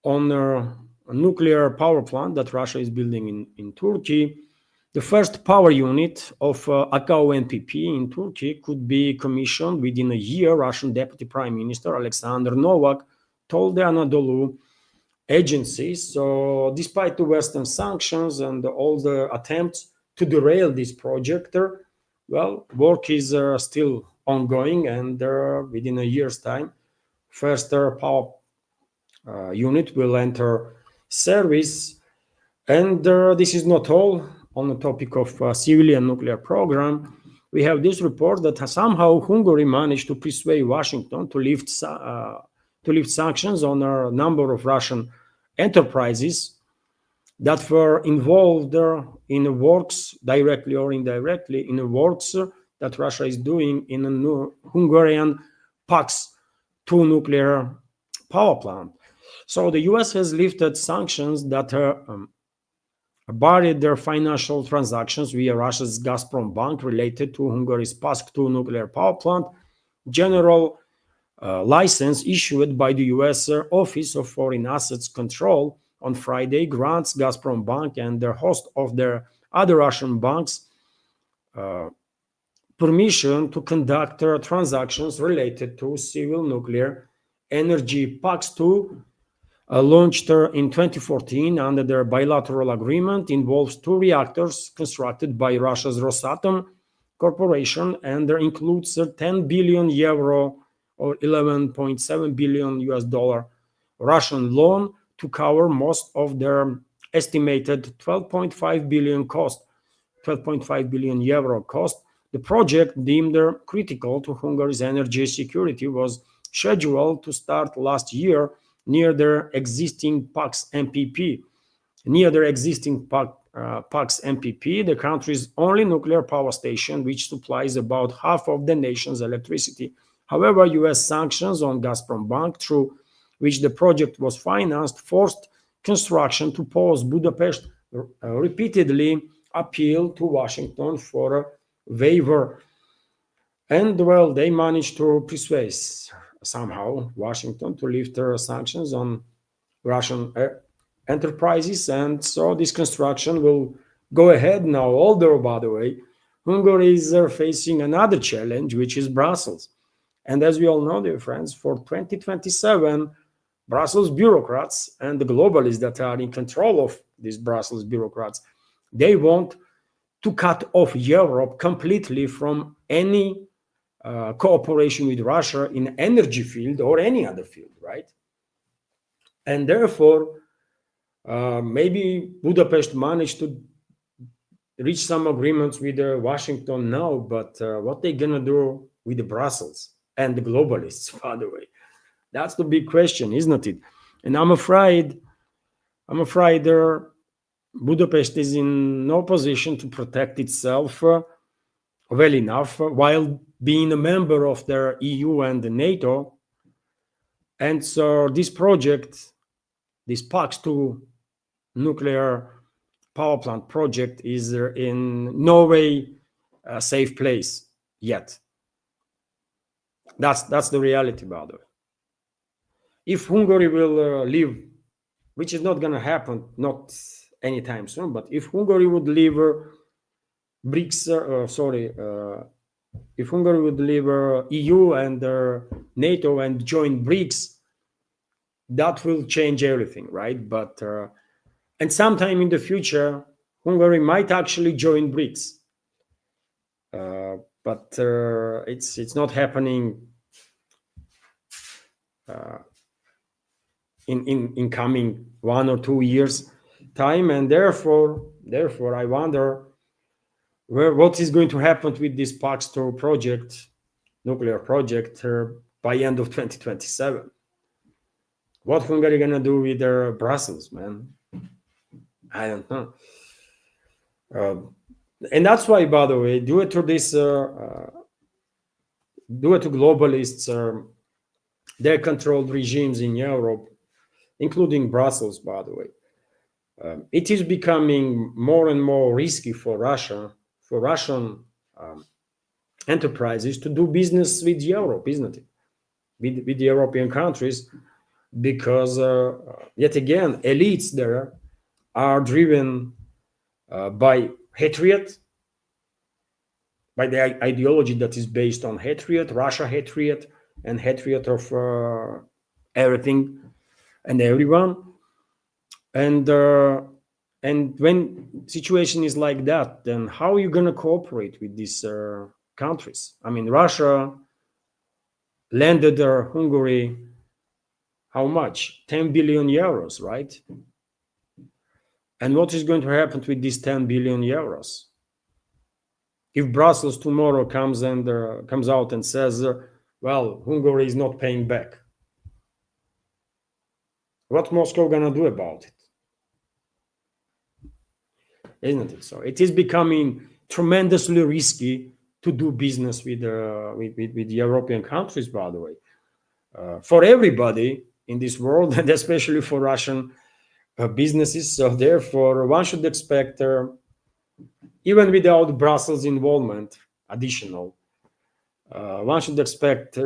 on a nuclear power plant that Russia is building in Turkey. The first power unit of Akkuyu NPP in Turkey could be commissioned within a year, Russian Deputy Prime Minister Alexander Novak told the Anadolu agencies. So despite the Western sanctions and all the attempts to derail this project, well, work is still ongoing, and within a year's time, first power unit will enter service. And this is not all. On the topic of civilian nuclear program, we have this report that somehow Hungary managed to persuade Washington to lift sanctions on a number of Russian enterprises that were involved in the works, directly or indirectly, in the works that Russia is doing in a new Hungarian PAX-2 nuclear power plant. So the US has lifted sanctions that barred their financial transactions via Russia's Gazprom Bank related to Hungary's PAX-2 nuclear power plant. General license issued by the US Office of Foreign Assets Control on Friday grants Gazprom Bank and the host of their other Russian banks permission to conduct transactions related to civil nuclear energy. PAX-2 launched in 2014 under their bilateral agreement, involves 2 reactors constructed by Russia's Rosatom Corporation, and there includes a 10 billion euro or 11.7 billion US dollar Russian loan to cover most of their estimated 12.5 billion euro cost. The project, deemed critical to Hungary's energy security, was scheduled to start last year near their existing PAX MPP. PAX MPP, the country's only nuclear power station, which supplies about half of the nation's electricity. However, US sanctions on Gazprom Bank, through which the project was financed, forced construction to pause. Budapest repeatedly appealed to Washington for a waiver. And, well, they managed to persuade somehow Washington to lift their sanctions on Russian enterprises, and so this construction will go ahead now. Although, by the way, Hungary is facing another challenge, which is Brussels. And as we all know, dear friends, for 2027, Brussels bureaucrats and the globalists that are in control of these Brussels bureaucrats, they want to cut off Europe completely from any cooperation with Russia in energy field or any other field, right? And therefore, maybe Budapest managed to reach some agreements with Washington now, but what they gonna do with the Brussels and the globalists, by the way? That's the big question, isn't it? And I'm afraid Budapest is in no position to protect itself well enough while being a member of the EU and the NATO. And so this project, this PAX-2 nuclear power plant project, is in no way a safe place yet. That's the reality, by the way. If Hungary will leave, which is not going to happen, not anytime soon, but if Hungary would leave BRICS, if Hungary would leave EU and NATO and join BRICS, that will change everything, right? But and sometime in the future, Hungary might actually join BRICS, but it's not happening in coming 1 or 2 years time, and therefore I wonder what is going to happen with this PAX-2 project, nuclear project, by end of 2027. What Hungary gonna do with their Brussels, man? I don't know. And that's why, by the way, due to globalists, their controlled regimes in Europe, including Brussels, by the way, it is becoming more and more risky for Russian enterprises to do business with Europe, isn't it? With the European countries, because yet again, elites there are driven by hatred, by the ideology that is based on hatred, Russia hatred, and hatred of everything and everyone. And when situation is like that, then how are you going to cooperate with these countries? I mean, Russia landed Hungary, how much? 10 billion euros, right? And what is going to happen with these 10 billion euros? If Brussels tomorrow comes out and says, well, Hungary is not paying back, what Moscow gonna do about it? Isn't it? So it is becoming tremendously risky to do business with European countries, by the way, for everybody in this world, and especially for Russian businesses. So therefore, one should expect, even without Brussels involvement, additional, one should expect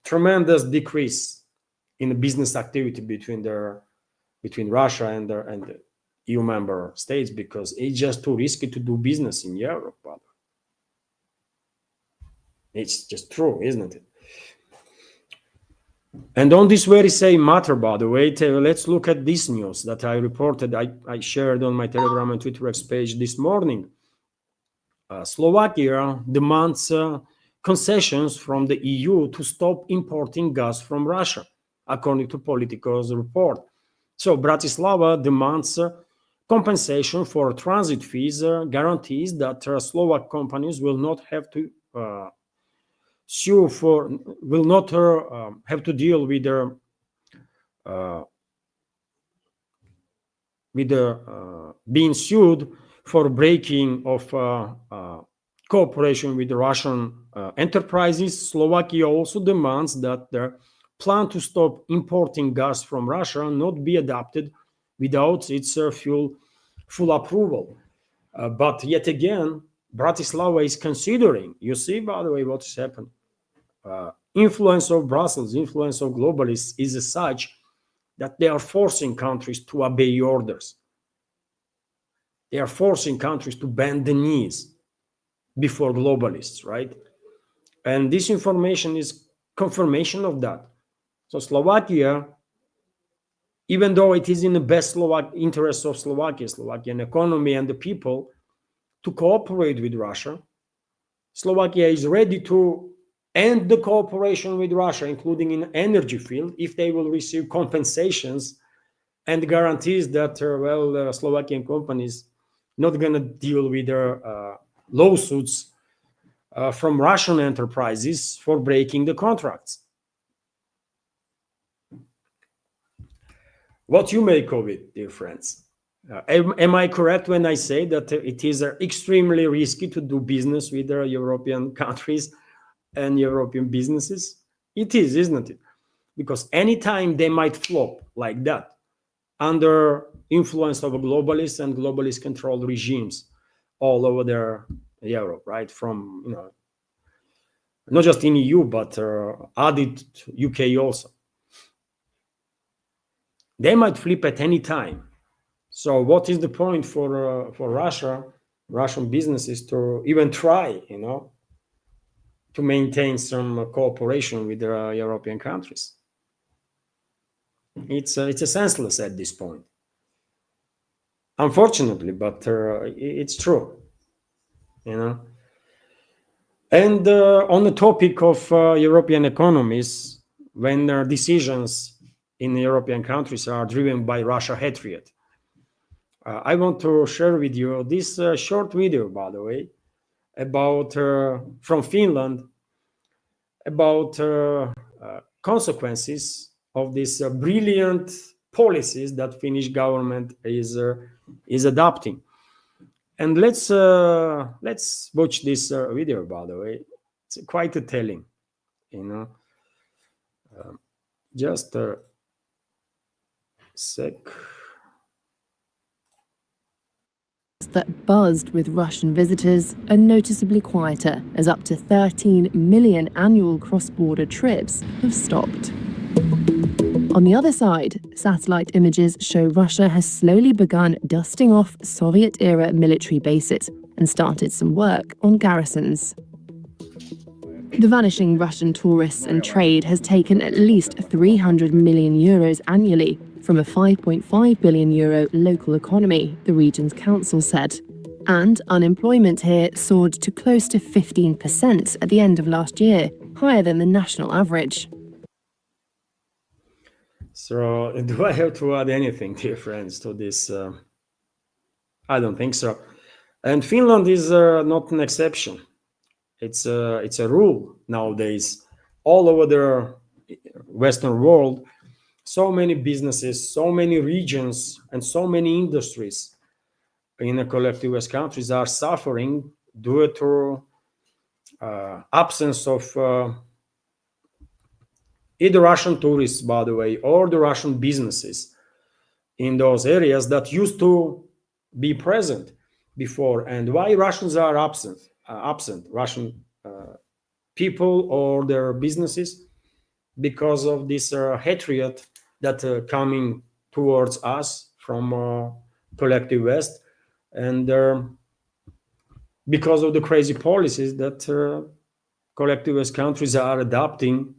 tremendous decrease in business activity between Russia and the EU member states, because it's just too risky to do business in Europe. But it's just true, isn't it? And on this very same matter, by the way, let's look at this news that I reported, I shared on my Telegram and Twitter X page this morning. Slovakia demands concessions from the EU to stop importing gas from Russia, according to Politico's report. So Bratislava demands compensation for transit fees, guarantees that Slovak companies will not have to have to deal with being sued for breaking of cooperation with the Russian enterprises. Slovakia also demands that their plan to stop importing gas from Russia not be adopted without its full approval. But yet again, Bratislava is considering, you see, by the way, what is happening. Influence of Brussels, influence of globalists is such that they are forcing countries to obey orders. They are forcing countries to bend the knees before globalists, right? And this information is confirmation of that. So Slovakia, even though it is in the best interest of Slovakian economy and the people to cooperate with Russia, Slovakia is ready to end the cooperation with Russia, including in energy field, if they will receive compensations and guarantees that, Slovakian companies not going to deal with their lawsuits from Russian enterprises for breaking the contracts. What you make of it, dear friends? Am I correct when I say that it is extremely risky to do business with European countries and European businesses? It is, isn't it? Because anytime they might flop like that under influence of globalists and globalist controlled regimes all over Europe, right? From, not just in EU, but added UK also. They might flip at any time. So what is the point for Russian businesses to even try, to maintain some cooperation with the European countries? It's senseless at this point, unfortunately, but it's true, And on the topic of European economies, when their decisions in European countries are driven by Russia hatred, I want to share with you this short video, by the way, about from Finland, about consequences of these brilliant policies that Finnish government is adopting. And let's watch this video, by the way. It's quite telling, just a sec. That buzzed with Russian visitors are noticeably quieter, as up to 13 million annual cross-border trips have stopped. On the other side, satellite images show Russia has slowly begun dusting off Soviet-era military bases and started some work on garrisons. The vanishing Russian tourists and trade has taken at least 300 million euros annually from a 5.5 billion euro local economy, the region's council said. And unemployment here soared to close to 15% at the end of last year, higher than the national average. So, do I have to add anything, dear friends, to this? I don't think so. And Finland is not an exception. It's a rule nowadays all over the Western world. So many businesses, so many regions, and so many industries in the collective West countries are suffering due to absence of either Russian tourists, by the way, or the Russian businesses in those areas that used to be present before. And why Russians are absent, Russian people or their businesses? Because of this hatred that coming towards us from collective West, and because of the crazy policies that collective West countries are adopting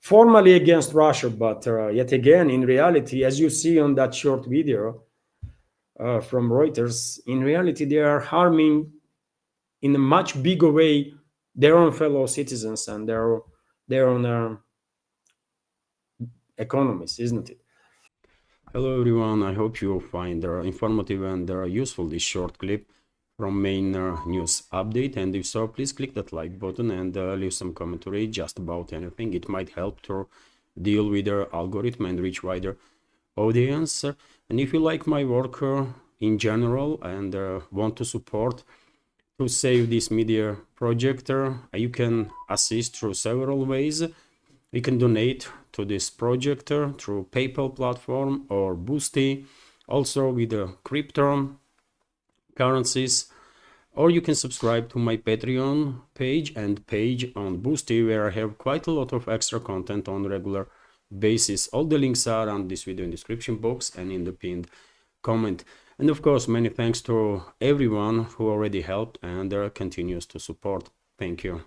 formally against Russia, but yet again, in reality, as you see on that short video from Reuters, in reality, they are harming in a much bigger way their own fellow citizens and their own economies, isn't it? Hello everyone, I hope you find informative and useful this short clip from main news update, and if so, please click that like button and leave some commentary just about anything. It might help to deal with the algorithm and reach wider audience. And if you like my work in general and want to support to save this media project, you can assist through several ways. You can donate to this project through PayPal platform or Boosty, also with the crypto currencies, or you can subscribe to my Patreon page and page on Boosty, where I have quite a lot of extra content on regular basis. All the links are on this video in description box and in the pinned comment. And of course, many thanks to everyone who already helped and continues to support. Thank you.